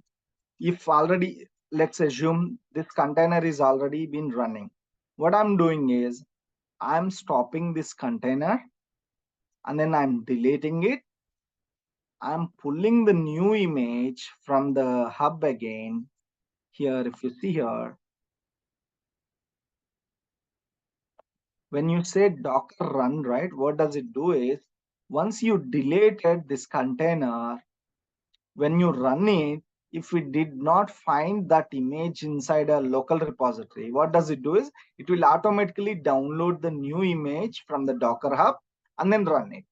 If already, let's assume this container is already been running, what I'm doing is I'm stopping this container and then I'm deleting it. I'm pulling the new image from the hub again. Here, if you see here, when you say Docker run, right, what does it do is, once you deleted this container, when you run it, if we did not find that image inside a local repository, what does it do is, it will automatically download the new image from the Docker Hub and then run it.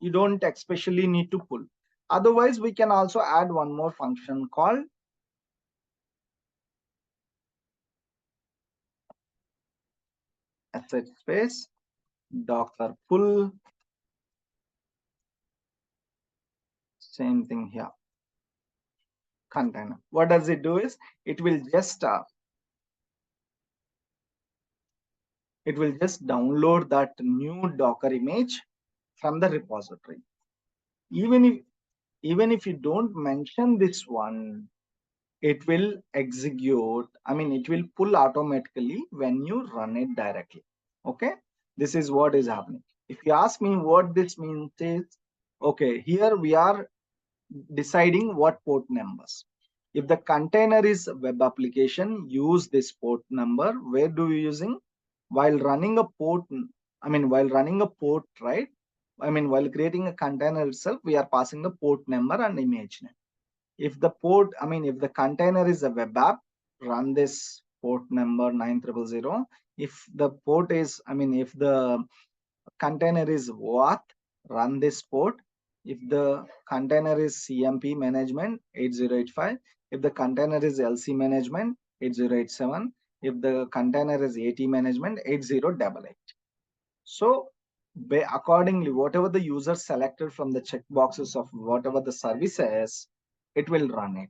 You don't especially need to pull. Otherwise, we can also add one more function called asset space Docker pull. Same thing here. Container. What does it do is, it will just download that new Docker image from the repository. Even if you don't mention this one, it will execute. I mean, it will pull automatically when you run it directly. Okay, this is what is happening. If you ask me what this means is, okay, here we are deciding what port numbers. If the container is a web application, use this port number. Where do we using? While running a port, right? I mean, while creating a container itself, we are passing the port number and image name. If the port, if the container is a web app, run this port number 9000. If the port is, if the container is what, run this port. If the container is CMP management 8085, if the container is LC management 8087, if the container is AT management 8088. So accordingly, whatever the user selected from the checkboxes of whatever the services, it will run it.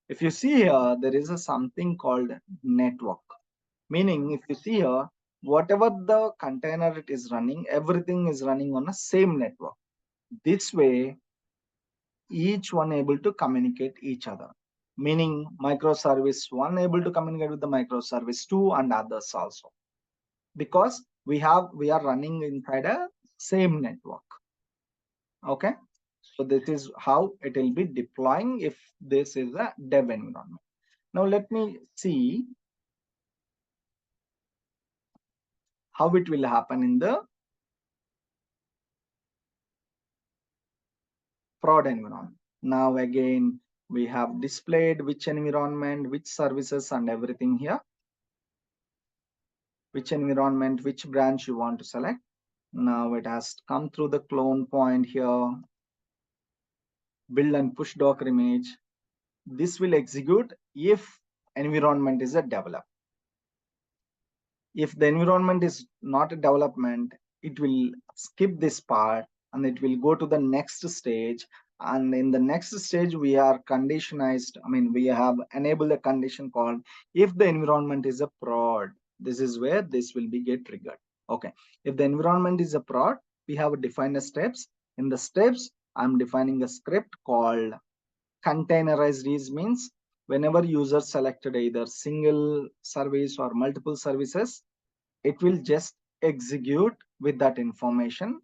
If you see here, there is a something called network. Meaning, if you see here, whatever the container it is running, everything is running on the same network. This way, each one able to communicate each other. Meaning, microservice one able to communicate with the microservice two and others also. Because we are running inside a same network. Okay. So this is how it will be deploying if this is a dev environment. Now let me see how it will happen in the prod environment. Now again, we have displayed which environment, which services and everything here. Which environment, which branch you want to select. Now it has come through the clone point here. Build and push Docker image. This will execute if environment is a develop. If the environment is not a development, it will skip this part and it will go to the next stage. And in the next stage, we are conditionized. I mean, we have enabled a condition called if the environment is a prod. This is where this will be get triggered. Okay. If the environment is a prod, we have defined the steps. In the steps, I'm defining a script called containerized is means whenever user selected either single service or multiple services, it will just execute with that information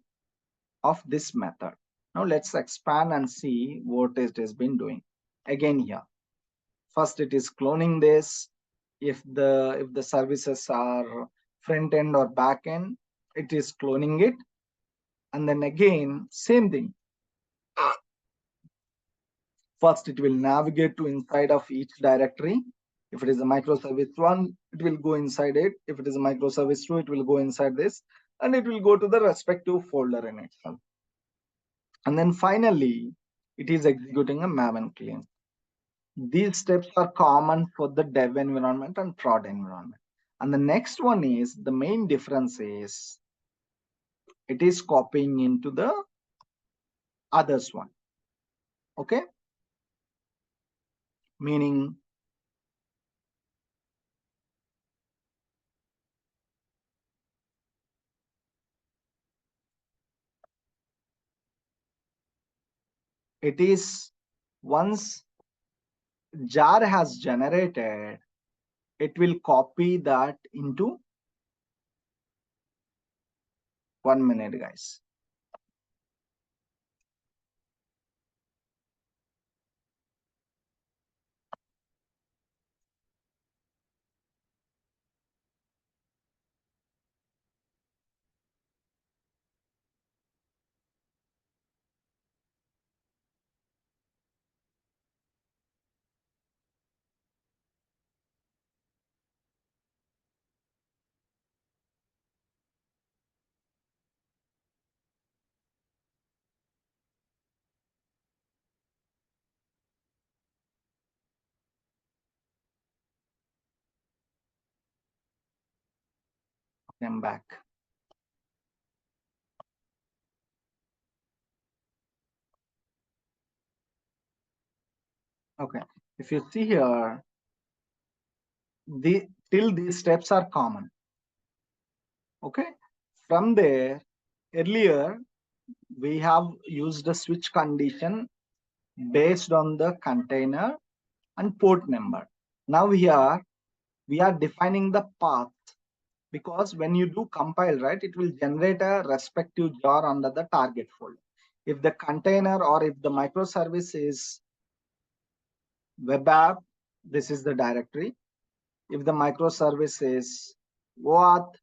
of this method. Now let's expand and see what it has been doing. Again here, first it is cloning this. If the services are front end or back end, it is cloning it. And then again, same thing. First, it will navigate to inside of each directory. If it is a microservice one, it will go inside it. If it is a microservice two, it will go inside this, and it will go to the respective folder in itself. And then finally, it is executing a Maven clean. These steps are common for the dev environment and prod environment. And the next one is the main difference is it is copying into the others one. Okay, meaning it is once jar has generated, it will copy that into 1 minute, guys. Okay, I'm back. Okay, if you see here, till these steps are common. Okay, from there, earlier we have used a switch condition based on the container and port number. Now here we are defining the path, because when you do compile, right, it will generate a respective jar under the target folder. If the container or if the microservice is web app, this is the directory. If the microservice is OAuth,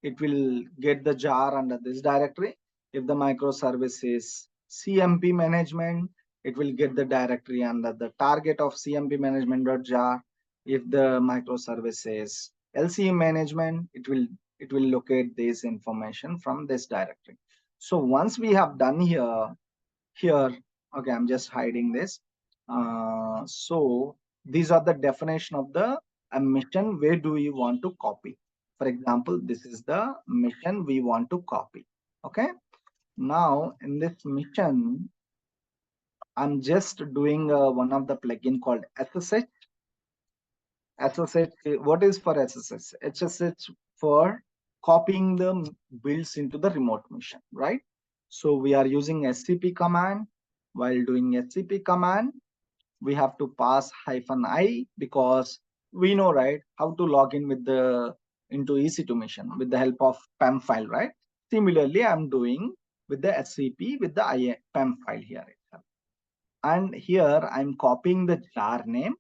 it will get the jar under this directory. If the microservice is CMP management, it will get the directory under the target of CMP management.jar. If the microservice is LCE management, it will locate this information from this directory. So once we have done here, okay, I'm just hiding this. So these are the definition of the mission. Where do we want to copy? For example, this is the mission we want to copy. Okay. Now in this mission, I'm just doing one of the plugin called SSH. SSH, what is for SSH? SSH for copying the builds into the remote mission, right? So we are using SCP command. While doing SCP command, we have to pass -i, because we know, right, how to log in with the into EC2 mission with the help of PEM file, right? Similarly, I'm doing with the SCP with the PEM file here itself. And here I'm copying the jar name,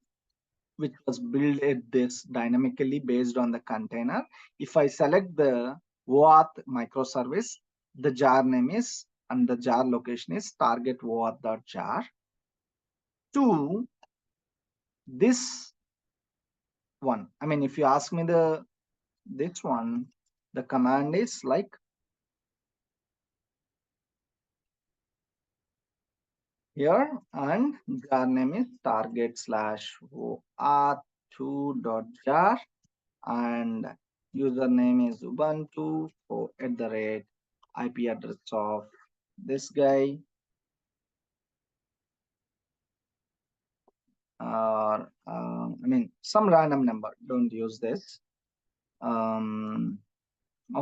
which was built this dynamically based on the container. If I select the OAuth microservice, the jar name is and the jar location is target OAuth.jar. To this one, I mean, if you ask me this one, the command is like here, and jar name is target slash OAuth2.jar, and username is Ubuntu at the rate IP address of this guy, or I mean some random number. Don't use this.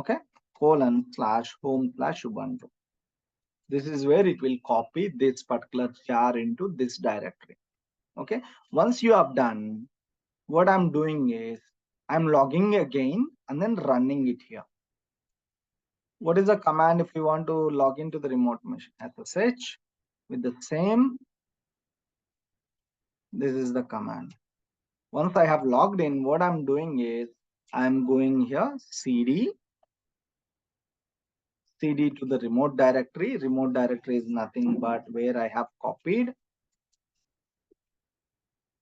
Okay, colon slash home slash Ubuntu. This is where it will copy this particular jar into this directory. Okay, once you have done, what I'm doing is I'm logging again and then running it here. What is the command if you want to log into the remote machine? SSH with the same. This is the command. Once I have logged in, what I'm doing is I'm going here cd to the remote directory. Remote directory is nothing but where I have copied,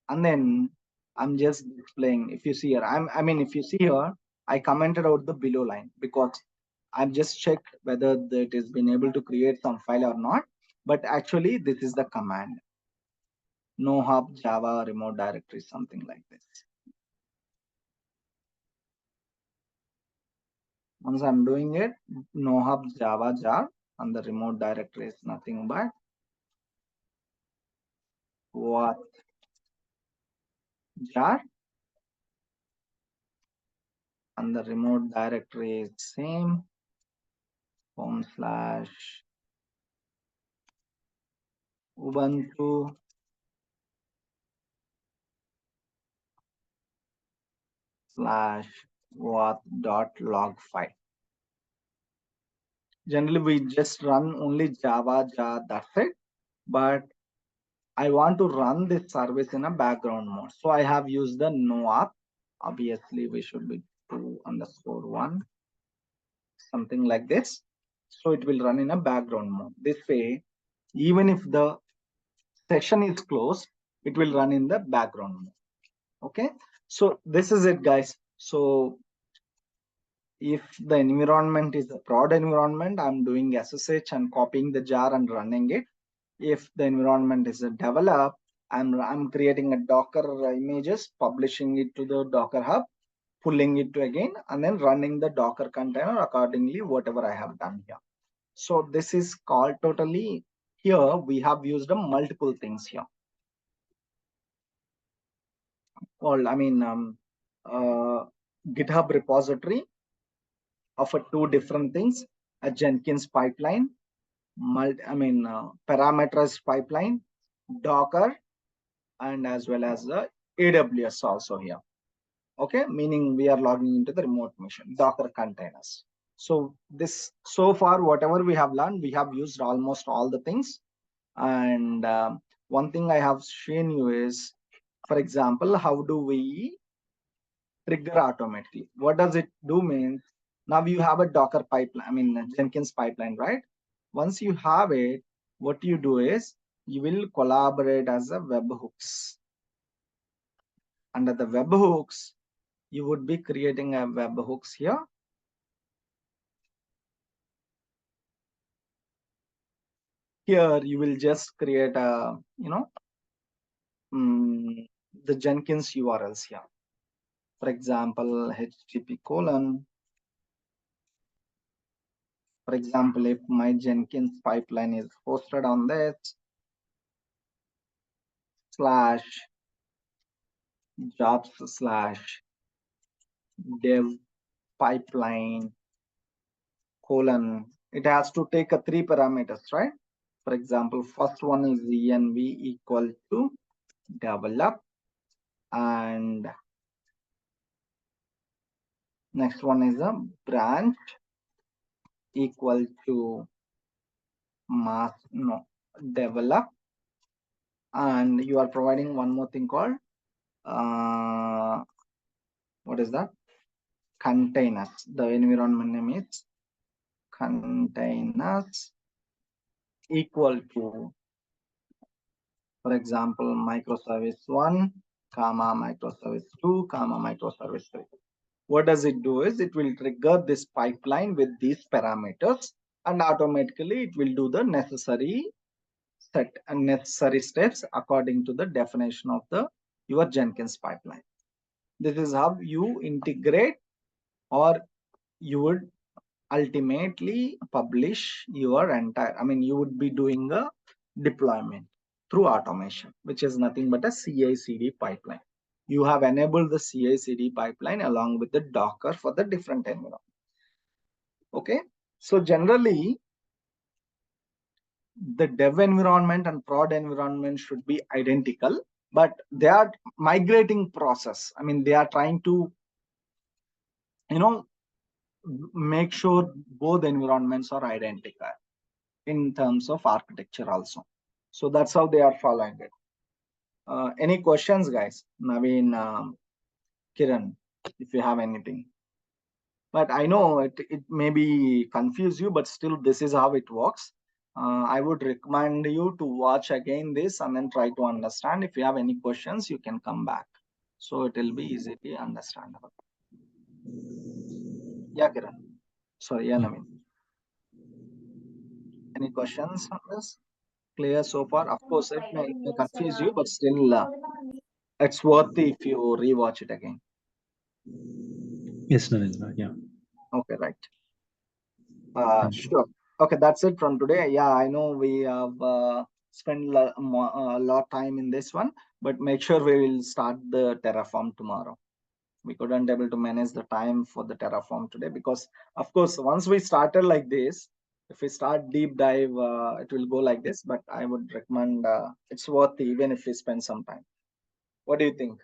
and then I'm just displaying. If you see here, I mean, if you see here, I commented out the below line because I've just checked whether it has been able to create some file or not. But actually, this is the command: no hub Java remote directory, something like this. Once I'm doing it, no hub Java jar, and the remote directory is nothing but what jar, and the remote directory is same home slash Ubuntu slash what dot log file. Generally, we just run only Java jar, that's it. But I want to run this service in a background mode. So I have used the no-op. Obviously, we should be 2_1, something like this. So it will run in a background mode. This way, even if the session is closed, it will run in the background mode. Okay. So this is it, guys. So if the environment is a prod environment, I'm doing SSH and copying the jar and running it. If the environment is a develop, I'm creating a Docker images, publishing it to the Docker hub, pulling it to again, and then running the Docker container accordingly, whatever I have done here. So this is called totally, here we have used multiple things here. Well, I mean, GitHub repository of two different things, a Jenkins pipeline, parameterized pipeline, Docker, and as well as the AWS also here. Okay, meaning we are logging into the remote machine, Docker containers. So this, so far, whatever we have learned, we have used almost all the things. And one thing I have shown you is, for example, how do we trigger automatically? What does it do means, now you have a Docker pipeline, Jenkins pipeline, right? Once you have it, what you do is you will collaborate as a webhooks. Under the webhooks, you would be creating a webhooks here. Here you will just create a, the Jenkins URLs here. For example, HTTP colon. For example, if my Jenkins pipeline is hosted on this slash jobs slash dev pipeline colon, it has to take a 3 parameters, right? For example, first one is env equal to develop, and next one is a branch equal to develop, and you are providing one more thing called uh, what is that? Containers. The environment name is containers equal to, for example, microservice 1, comma, microservice 2, comma, microservice 3. What does it do is it will trigger this pipeline with these parameters, and automatically it will do the necessary set and necessary steps according to the definition of the your Jenkins pipeline. This is how you integrate, or you would ultimately publish your entire, I mean, you would be doing a deployment through automation, which is nothing but a CI/CD pipeline. You have enabled the CI/CD pipeline along with the Docker for the different environment. Okay, so generally the dev environment and prod environment should be identical, but they are migrating process. I mean, they are trying to, you know, make sure both environments are identical in terms of architecture also. So that's how they are following it. Any questions, guys? Naveen, Kiran, if you have anything. But I know it may be confuse you, but still this is how it works. I would recommend you to watch again this and then try to understand. If you have any questions, you can come back. So it will be easily understandable. Yeah, Kiran. Sorry, yeah, Naveen. Any questions on this? Clear so far? Of course, it may confuse you, but still it's worth if you rewatch it again. Yes, Narendra. Yeah. Okay, right. Thank you. Sure. Okay, that's it from today. Yeah, I know we have spent a lot time in this one, but make sure we will start the Terraform tomorrow. We couldn't able to manage the time for the Terraform today because, of course, once we started like this, if we start deep dive, it will go like this. But I would recommend it's worth even if we spend some time. What do you think?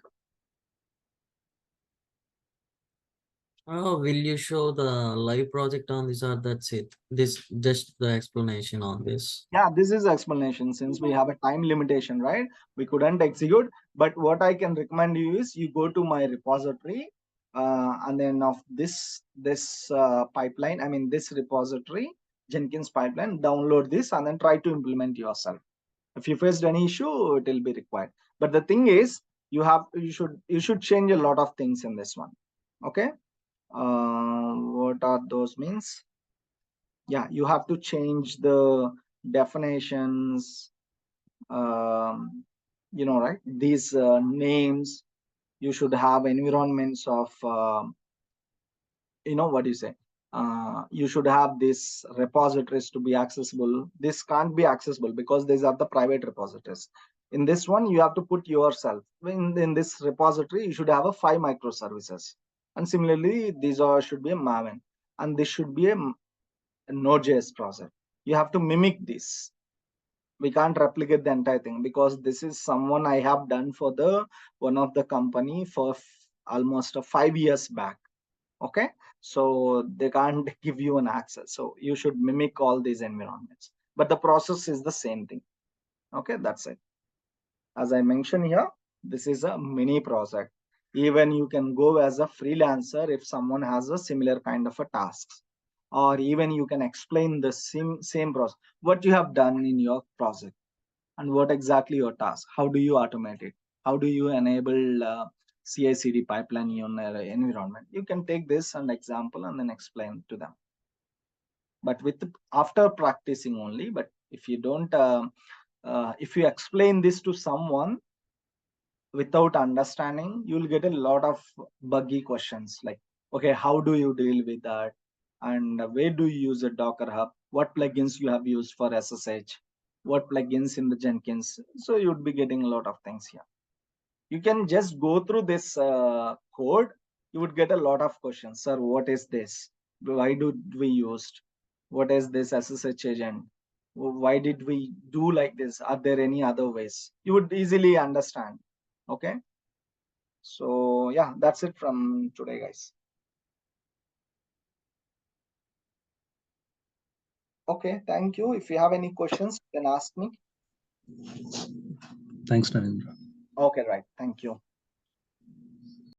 Oh, will you show the live project on this, or that's it? This just the explanation on this. Yeah, this is explanation. Since we have a time limitation, right? We couldn't execute. But what I can recommend you is you go to my repository, and then of this pipeline, I mean this repository, Jenkins pipeline, download this and then try to implement yourself. If you faced any issue, it will be required. But the thing is, you should change a lot of things in this one. Okay. What are those means? Yeah, you have to change the definitions, right, these names. You should have environments of what do you say, you should have these repositories to be accessible. This can't be accessible because these are the private repositories. In this one you have to put yourself in this repository. You should have a 5 microservices, and similarly these are should be a maven, and this should be a Node.js project. You have to mimic this. We can't replicate the entire thing because this is someone I have done for the one of the company for almost 5 years back. Okay, so they can't give you an access. So you should mimic all these environments, but the process is the same thing. Okay, that's it. As I mentioned here, this is a mini project. Even you can go as a freelancer if someone has a similar kind of a task, or even you can explain the same process, what you have done in your project and what exactly your task. How do you automate it? How do you enable CI/CD pipeline in your environment? You can take this and example and then explain to them. But with after practicing only. But if you don't, if you explain this to someone without understanding, you'll get a lot of buggy questions like, okay, how do you deal with that? And where do you use a Docker Hub? What plugins you have used for SSH? What plugins in the Jenkins? So you'd be getting a lot of things here. You can just go through this code. You would get a lot of questions. Sir, what is this? Why do we used? What is this SSH agent? Why did we do like this? Are there any other ways? You would easily understand. Okay, so yeah, that's it from today, guys. Okay, thank you. If you have any questions, you can ask me. Thanks, Narendra. Okay, right, thank you.